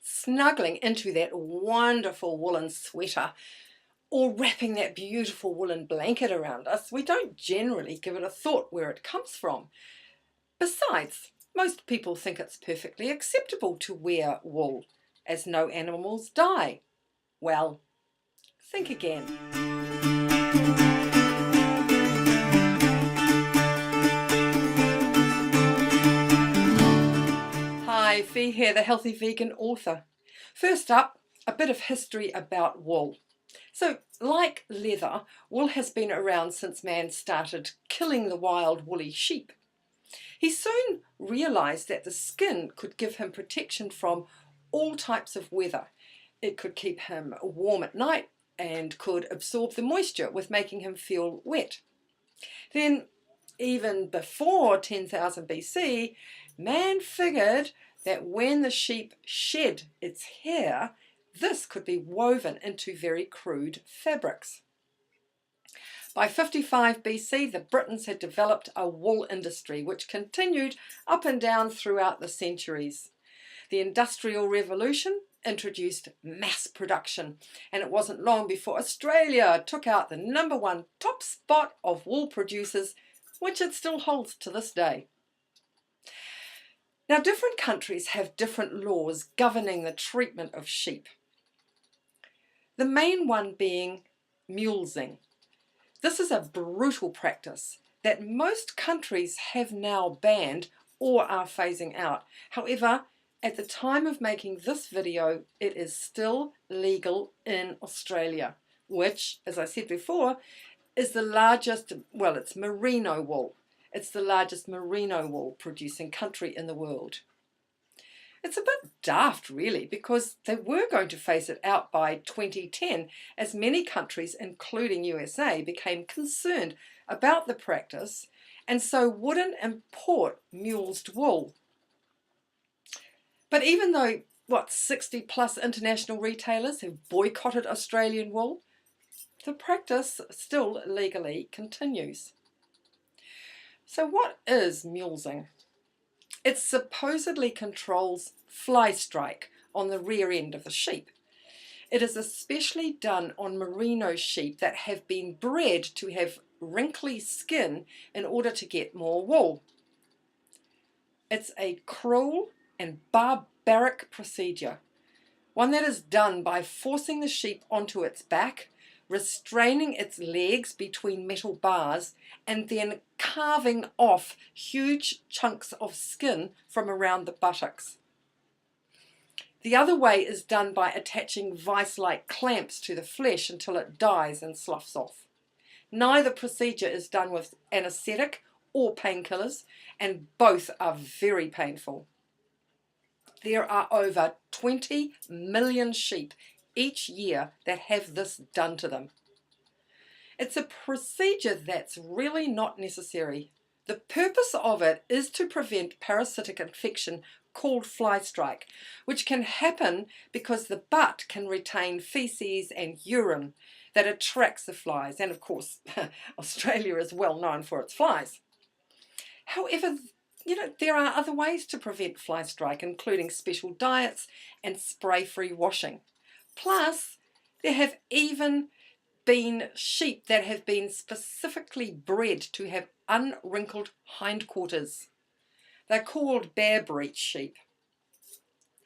snuggling into that wonderful woolen sweater or wrapping that beautiful woolen blanket around us, we don't generally give it a thought where it comes from. Besides, most people think it's perfectly acceptable to wear wool, as no animals die. Well, think again. Hi, Fee here, the Healthy Vegan author. First up, a bit of history about wool. So, like leather, wool has been around since man started killing the wild woolly sheep. He soon realised that the skin could give him protection from all types of weather. It could keep him warm at night and could absorb the moisture with making him feel wet. Then, even before 10,000 BC, man figured that when the sheep shed its hair, this could be woven into very crude fabrics. By 55 BC, the Britons had developed a wool industry which continued up and down throughout the centuries. The Industrial Revolution introduced mass production, and it wasn't long before Australia took out the #1 top spot of wool producers, which it still holds to this day. Now, different countries have different laws governing the treatment of sheep. The main one being mule zhing. This is a brutal practice that most countries have now banned or are phasing out. However, at the time of making this video, it is still legal in Australia, which, as I said before, is the largest, well, it's merino wool. It's the largest merino wool producing country in the world. It's a bit daft, really, because they were going to phase it out by 2010, as many countries, including USA, became concerned about the practice and so wouldn't import mulesed wool. But even though, 60 plus international retailers have boycotted Australian wool, the practice still legally continues. So what is mule zhing? It supposedly controls fly strike on the rear end of the sheep. It is especially done on merino sheep that have been bred to have wrinkly skin in order to get more wool. It's a cruel and barbaric procedure, one that is done by forcing the sheep onto its back, restraining its legs between metal bars, and then carving off huge chunks of skin from around the buttocks. The other way is done by attaching vice-like clamps to the flesh until it dies and sloughs off. Neither procedure is done with anesthetic or painkillers, and both are very painful. There are over 20 million sheep each year that have this done to them. It's a procedure that's really not necessary. The purpose of it is to prevent parasitic infection called fly strike, which can happen because the butt can retain feces and urine that attracts the flies, and of course Australia is well known for its flies. However, there are other ways to prevent fly strike, including special diets and spray-free washing. Plus, there have even been sheep that have been specifically bred to have unwrinkled hindquarters. They're called bare breech sheep.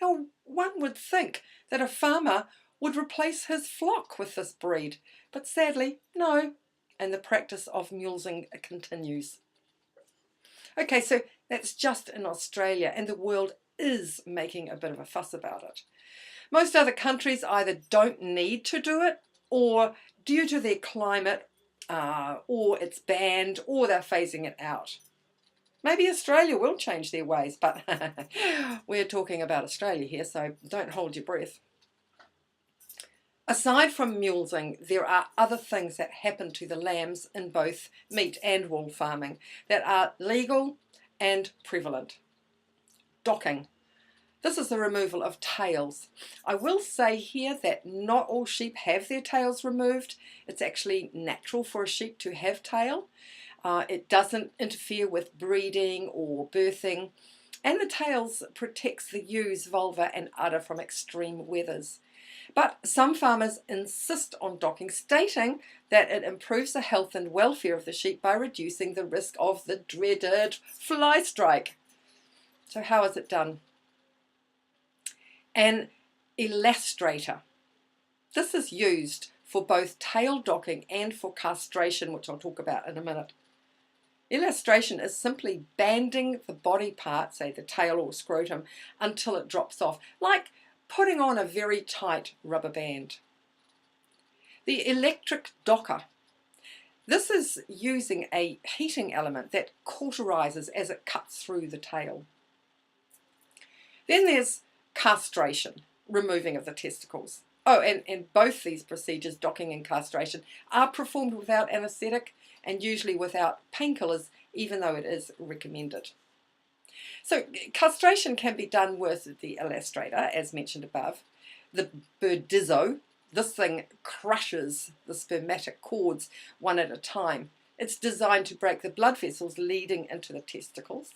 Now, one would think that a farmer would replace his flock with this breed, but sadly, no, and the practice of mule zhing continues. Okay, so that's just in Australia, and the world is making a bit of a fuss about it. Most other countries either don't need to do it, or due to their climate, or it's banned, or they're phasing it out. Maybe Australia will change their ways, but we're talking about Australia here, so don't hold your breath. Aside from mule zhing, there are other things that happen to the lambs in both meat and wool farming that are legal and prevalent. Docking. This is the removal of tails. I will say here that not all sheep have their tails removed. It's actually natural for a sheep to have tail. It doesn't interfere with breeding or birthing. And the tails protects the ewes, vulva and udder from extreme weathers. But some farmers insist on docking, stating that it improves the health and welfare of the sheep by reducing the risk of the dreaded fly strike. So how is it done? An elastrator. This is used for both tail docking and for castration, which I'll talk about in a minute. Illustration is simply banding the body part, say the tail or scrotum, until it drops off, like putting on a very tight rubber band. The electric docker. This is using a heating element that cauterizes as it cuts through the tail. Then there's castration, removing of the testicles. Oh, and both these procedures, docking and castration, are performed without anaesthetic and usually without painkillers, even though it is recommended. So castration can be done with the elastrator, as mentioned above. The birdizo, this thing crushes the spermatic cords one at a time. It's designed to break the blood vessels leading into the testicles.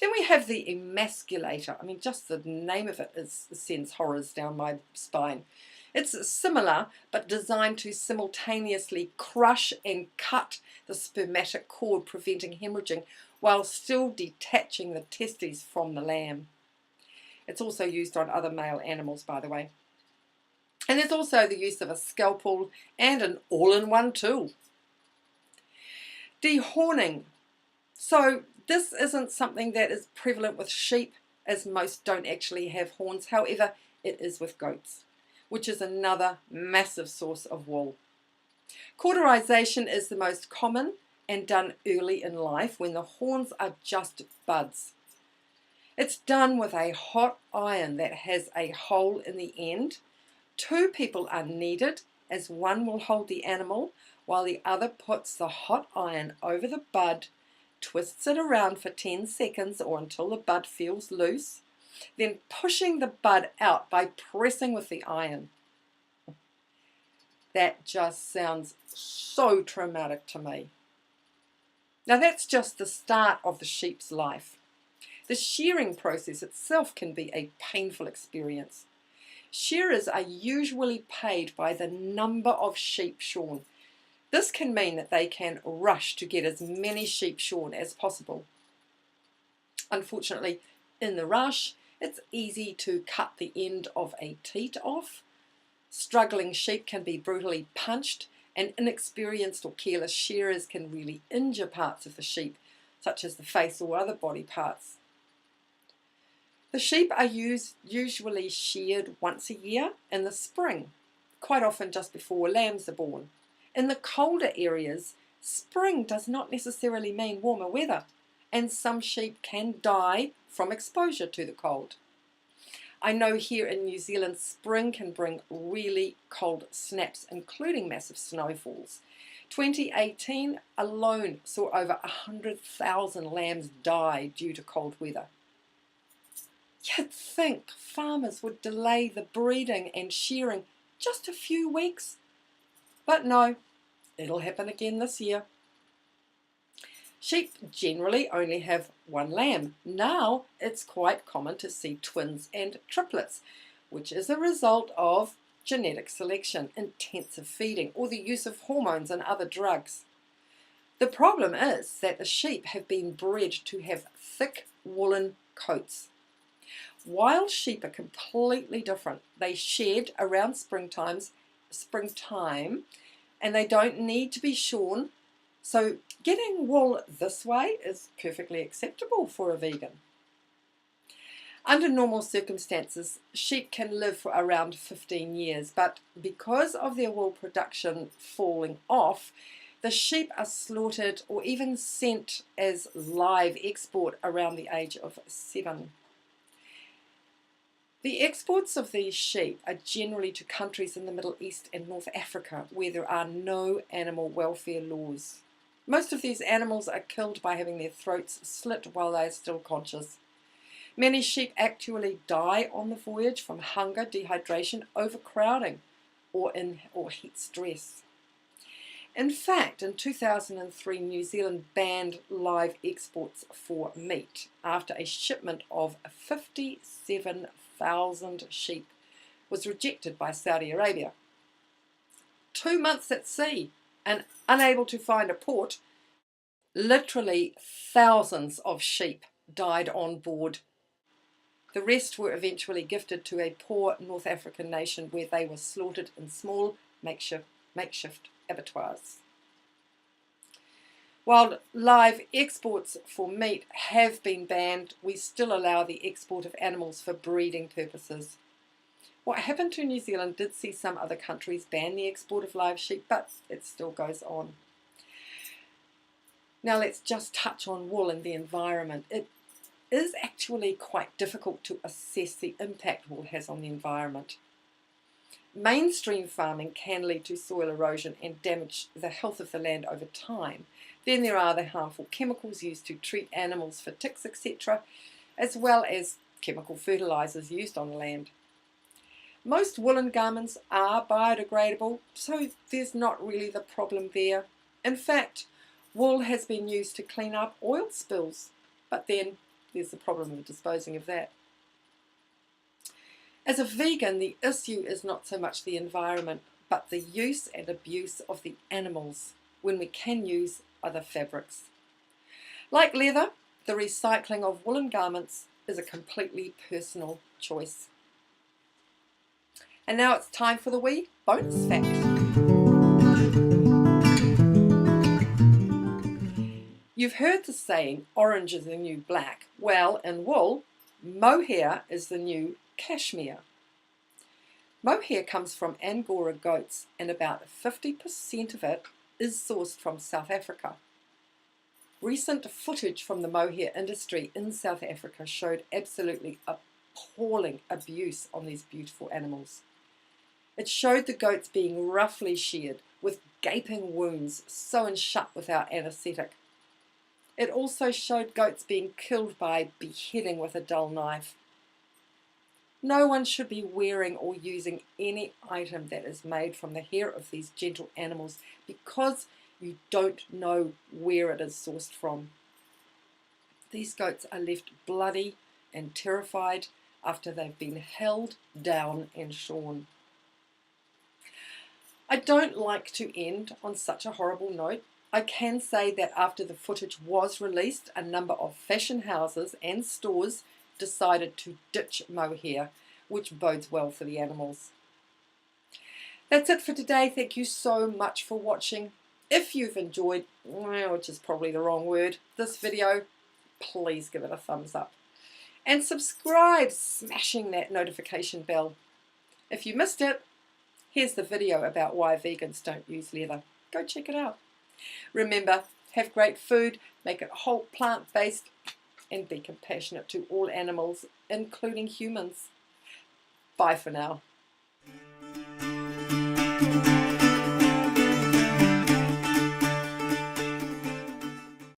Then we have the emasculator. I mean, just the name of it sends horrors down my spine. It's similar, but designed to simultaneously crush and cut the spermatic cord, preventing hemorrhaging, while still detaching the testes from the lamb. It's also used on other male animals, by the way. And there's also the use of a scalpel and an all-in-one tool. Dehorning. So this isn't something that is prevalent with sheep, as most don't actually have horns. However, it is with goats, which is another massive source of wool. Cauterization is the most common and done early in life when the horns are just buds. It's done with a hot iron that has a hole in the end. 2 people are needed, as one will hold the animal while the other puts the hot iron over the bud, twists it around for 10 seconds or until the bud feels loose, then pushing the bud out by pressing with the iron. That just sounds so traumatic to me. Now that's just the start of the sheep's life. The shearing process itself can be a painful experience. Shearers are usually paid by the number of sheep shorn. This can mean that they can rush to get as many sheep shorn as possible. Unfortunately, in the rush, it's easy to cut the end of a teat off. Struggling sheep can be brutally punched, and inexperienced or careless shearers can really injure parts of the sheep, such as the face or other body parts. The sheep are usually sheared once a year in the spring, quite often just before lambs are born. In the colder areas, spring does not necessarily mean warmer weather, and some sheep can die from exposure to the cold. I know here in New Zealand, spring can bring really cold snaps, including massive snowfalls. 2018 alone saw over 100,000 lambs die due to cold weather. You'd think farmers would delay the breeding and shearing just a few weeks. But no, it'll happen again this year. Sheep generally only have one lamb. Now it's quite common to see twins and triplets, which is a result of genetic selection, intensive feeding, or the use of hormones and other drugs. The problem is that the sheep have been bred to have thick woolen coats. Wild sheep are completely different. They shed around springtime, and they don't need to be shorn. So getting wool this way is perfectly acceptable for a vegan. Under normal circumstances, sheep can live for around 15 years, but because of their wool production falling off, the sheep are slaughtered or even sent as live export around the age of 7. The exports of these sheep are generally to countries in the Middle East and North Africa where there are no animal welfare laws. Most of these animals are killed by having their throats slit while they are still conscious. Many sheep actually die on the voyage from hunger, dehydration, overcrowding, or heat stress. In fact, in 2003, New Zealand banned live exports for meat after a shipment of 57,000 sheep was rejected by Saudi Arabia. 2 months at sea and unable to find a port, literally thousands of sheep died on board. The rest were eventually gifted to a poor North African nation where they were slaughtered in small makeshift abattoirs. While live exports for meat have been banned, we still allow the export of animals for breeding purposes. What happened to New Zealand did see some other countries ban the export of live sheep, but it still goes on. Now let's just touch on wool and the environment. It is actually quite difficult to assess the impact wool has on the environment. Mainstream farming can lead to soil erosion and damage the health of the land over time. Then there are the harmful chemicals used to treat animals for ticks, etc., as well as chemical fertilizers used on the land. Most woolen garments are biodegradable, so there's not really the problem there. In fact, wool has been used to clean up oil spills, but then there's the problem of disposing of that. As a vegan, the issue is not so much the environment, but the use and abuse of the animals when we can use other fabrics. Like leather, the recycling of woolen garments is a completely personal choice. And now it's time for the wee bonus fact. You've heard the saying, orange is the new black. Well, in wool, mohair is the new cashmere. Mohair comes from Angora goats, and about 50% of it is sourced from South Africa. Recent footage from the mohair industry in South Africa showed absolutely appalling abuse on these beautiful animals. It showed the goats being roughly sheared with gaping wounds sewn shut without anaesthetic. It also showed goats being killed by beheading with a dull knife. No one should be wearing or using any item that is made from the hair of these gentle animals because you don't know where it is sourced from. These goats are left bloody and terrified after they've been held down and shorn. I don't like to end on such a horrible note. I can say that after the footage was released, a number of fashion houses and stores decided to ditch mohair, which bodes well for the animals. That's it for today. Thank you so much for watching. If you've enjoyed, which is probably the wrong word, this video, please give it a thumbs up. And subscribe, smashing that notification bell. If you missed it, here's the video about why vegans don't use leather. Go check it out. Remember, have great food, make it whole plant-based, and be compassionate to all animals, including humans. Bye for now.